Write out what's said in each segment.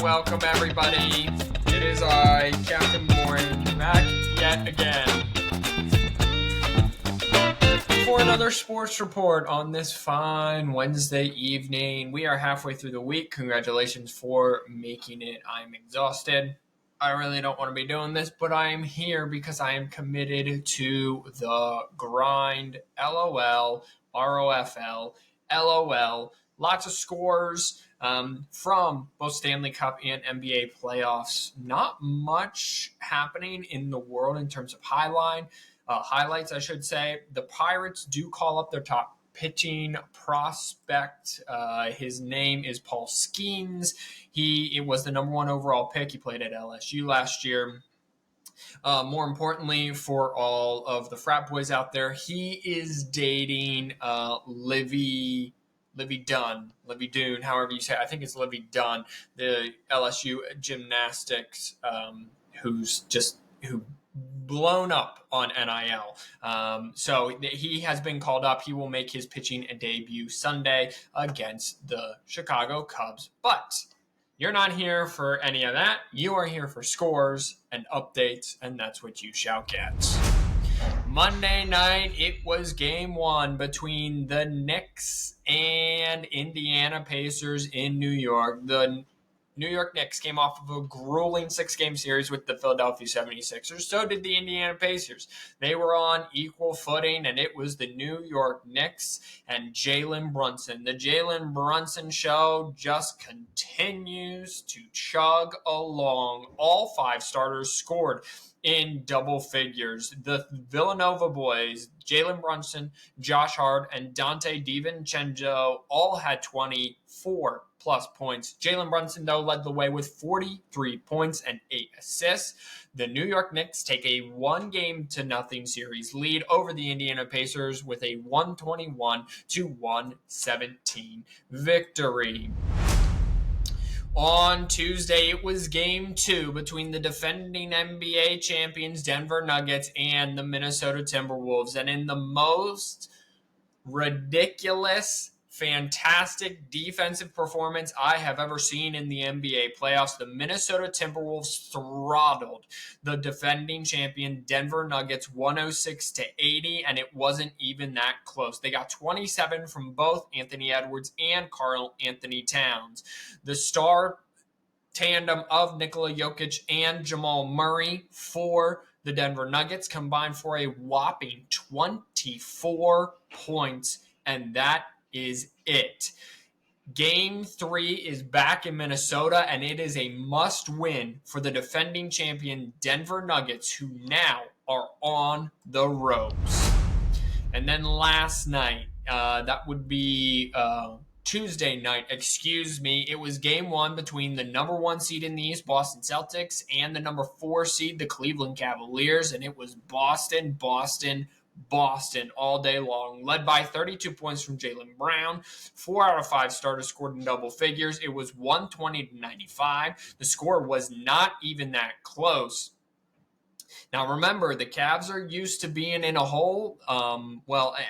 welcome everybody. It is I, Captain Bourne, back yet again for another sports report on this fine Wednesday evening. We are halfway through the week. Congratulations for making it. I'm exhausted. I really don't want to be doing this, but I am here because I am committed to the grind. LOL, ROFL, LOL. Lots of scores from both Stanley Cup and NBA playoffs. Not much happening in the world in terms of highlights, I should say. The Pirates do call up their top pitching prospect. His name is Paul Skeens. It was the number one overall pick. He played at LSU last year. More importantly, for all of the frat boys out there, he is dating Livy Dune, however you say it. I think it's Livy Dunn, the LSU gymnastics, who blown up on NIL. So he has been called up. He will make his pitching debut Sunday against the Chicago Cubs. But you're not here for any of that. You are here for scores and updates, and that's what you shall get. Monday night, it was game one between the Knicks and Indiana Pacers in New York. The New York Knicks came off of a grueling 6-game series with the Philadelphia 76ers. So did the Indiana Pacers. They were on equal footing, and it was the New York Knicks and Jalen Brunson. The Jalen Brunson show just continues to chug along. All 5 starters scored in double figures. The Villanova boys, Jalen Brunson, Josh Hart, and Dante DiVincenzo all had 24 plus points. Jalen Brunson, though, led the way with 43 points and 8 assists. The New York Knicks take a 1-0 series lead over the Indiana Pacers with a 121-117 victory. On Tuesday, it was game 2 between the defending NBA champions Denver Nuggets and the Minnesota Timberwolves. And in the most ridiculous, fantastic defensive performance I have ever seen in the NBA playoffs, the Minnesota Timberwolves throttled the defending champion Denver Nuggets 106-80, and it wasn't even that close. They got 27 from both Anthony Edwards and Karl Anthony Towns. The star tandem of Nikola Jokic and Jamal Murray for the Denver Nuggets combined for a whopping 24 points, and that is it. Game 3 is back in Minnesota, and it is a must-win for the defending champion Denver Nuggets, who now are on the ropes. And then last night, that would be Tuesday night, it was game 1 between the number 1 seed in the East, Boston Celtics, and the number 4 seed, the Cleveland Cavaliers, and it was Boston all day long, led by 32 points from Jaylen Brown. 4 out of 5 starters scored in double figures. It was 120-95. The score was not even that close. Now, remember, the Cavs are used to being in a hole.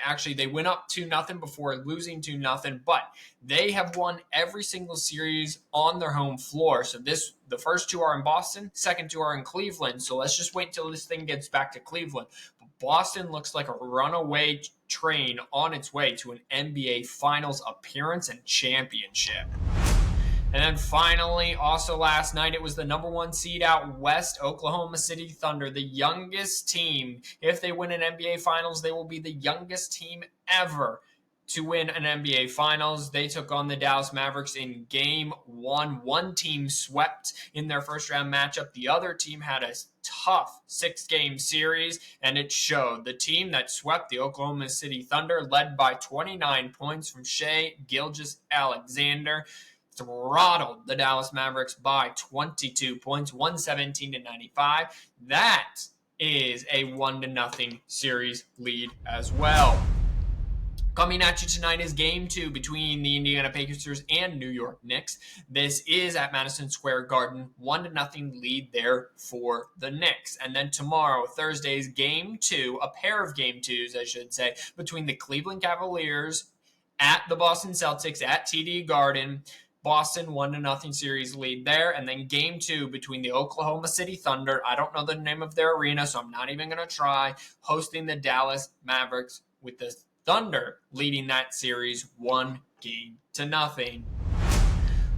Actually, they went up 2-0 before losing 2-0, but they have won every single series on their home floor. So the first 2 are in Boston, second 2 are in Cleveland. So let's just wait until this thing gets back to Cleveland. But Boston looks like a runaway train on its way to an NBA Finals appearance and championship. And then finally, also last night, it was the number 1 seed out west, Oklahoma City Thunder, the youngest team. If they win an NBA Finals, they will be the youngest team ever to win an NBA Finals. They took on the Dallas Mavericks in game 1. One team swept in their first round matchup. The other team had a tough 6-game series, and it showed. The team that swept the Oklahoma City Thunder, led by 29 points from Shai Gilgeous-Alexander, throttled the Dallas Mavericks by 22 points, 117-95. That is a 1-0 series lead as well. Coming at you tonight is game 2 between the Indiana Pacers and New York Knicks. This is at Madison Square Garden, 1-0 lead there for the Knicks. And then tomorrow, Thursday's game 2, a pair of game 2s, I should say, between the Cleveland Cavaliers at the Boston Celtics at TD Garden. Boston 1-0 series lead there. And then game 2 between the Oklahoma City Thunder. I don't know the name of their arena, so I'm not even going to try. Hosting the Dallas Mavericks with the Thunder leading that series 1-0.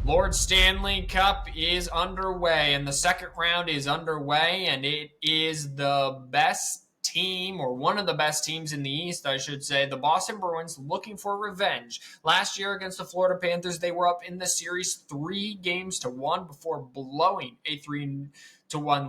Lord Stanley Cup is underway, and the second round is underway, and it is the best team, or one of the best teams in the East, I should say, the Boston Bruins, looking for revenge. Last year against the Florida Panthers, they were up in the series 3-1 before blowing a 3-1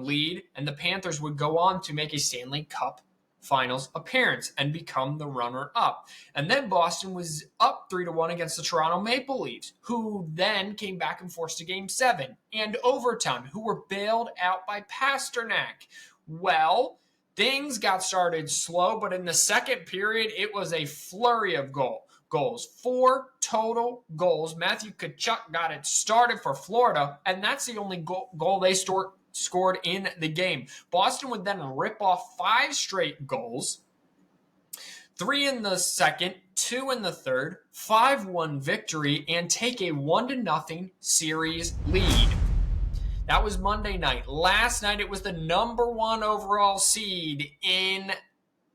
lead, and the Panthers would go on to make a Stanley Cup Finals appearance and become the runner-up. And then Boston was up 3-1 against the Toronto Maple Leafs, who then came back and forced a Game 7 and overtime, who were bailed out by Pasternak. Well, things got started slow, but in the second period, it was a flurry of goals. 4 total goals. Matthew Tkachuk got it started for Florida, and that's the only goal they scored in the game. Boston would then rip off 5 straight goals, 3 in the second, 2 in the third, 5-1 victory, and take a 1-0 series lead. That was Monday night. Last night, it was the number 1 overall seed in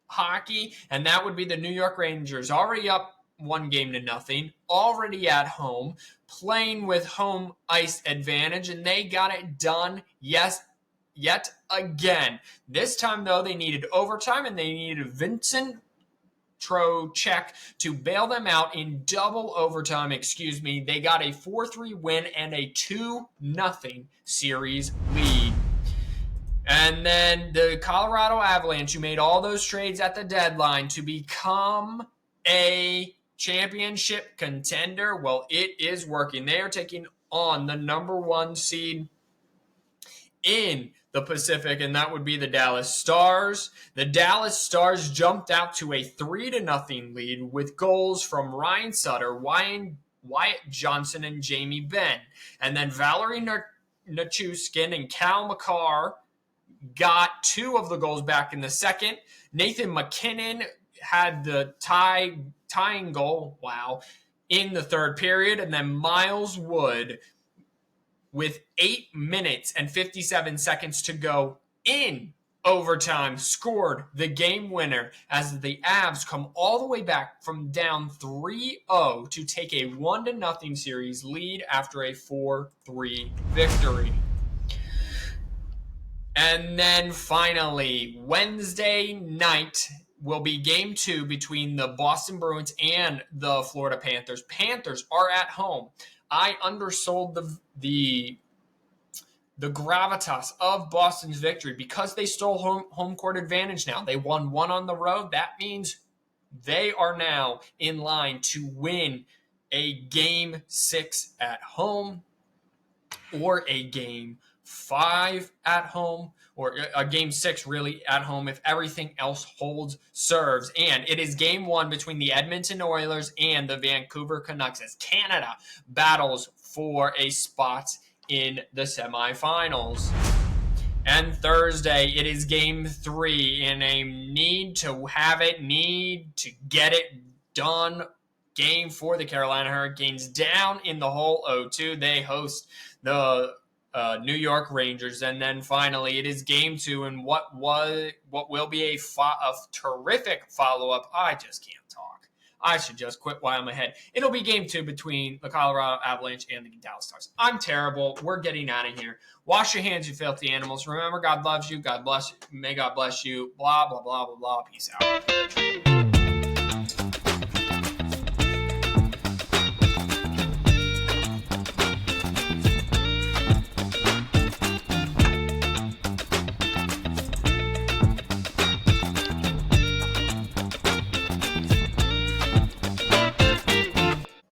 hockey, and that would be the New York Rangers, already up 1-0, already at home, playing with home ice advantage, and they got it done, yet again. This time, though, they needed overtime, and they needed Vincent Trocheck to bail them out in double overtime. They got a 4-3 win and a 2-0 series lead. And then the Colorado Avalanche, who made all those trades at the deadline to become a championship contender, well, it is working. They are taking on the number 1 seed in the Pacific, and that would be the Dallas Stars. The Dallas Stars jumped out to a 3-0 lead with goals from Ryan Sutter, Wyatt Johnson, and Jamie Benn. And then Valerie Nichushkin and Cal McCarr got 2 of the goals back in the second. Nathan McKinnon had the tying goal, in the third period. And then Miles Wood, with 8 minutes and 57 seconds to go in overtime, scored the game winner as the Avs come all the way back from down 3-0 to take a 1-0 series lead after a 4-3 victory. And then finally, Wednesday night will be game 2 between the Boston Bruins and the Florida Panthers. Panthers are at home. I undersold the gravitas of Boston's victory because they stole home court advantage now. They won 1 on the road. That means they are now in line to win a Game 6 at home, or a Game 5 at home, or a Game 6 really at home if everything else serves. And it is Game 1 between the Edmonton Oilers and the Vancouver Canucks as Canada battles for a spot in the semifinals. And Thursday, it is Game 3 in a need to get it done game for the Carolina Hurricanes down in the hole 0-2. They host the New York Rangers. And then finally, it is Game 2 in what will be a terrific follow-up. I just can't talk. I should just quit while I'm ahead. It'll be Game 2 between the Colorado Avalanche and the Dallas Stars. I'm terrible. We're getting out of here. Wash your hands, you filthy animals. Remember, God loves you. God bless you. May God bless you. Blah, blah, blah, blah, blah. Peace out.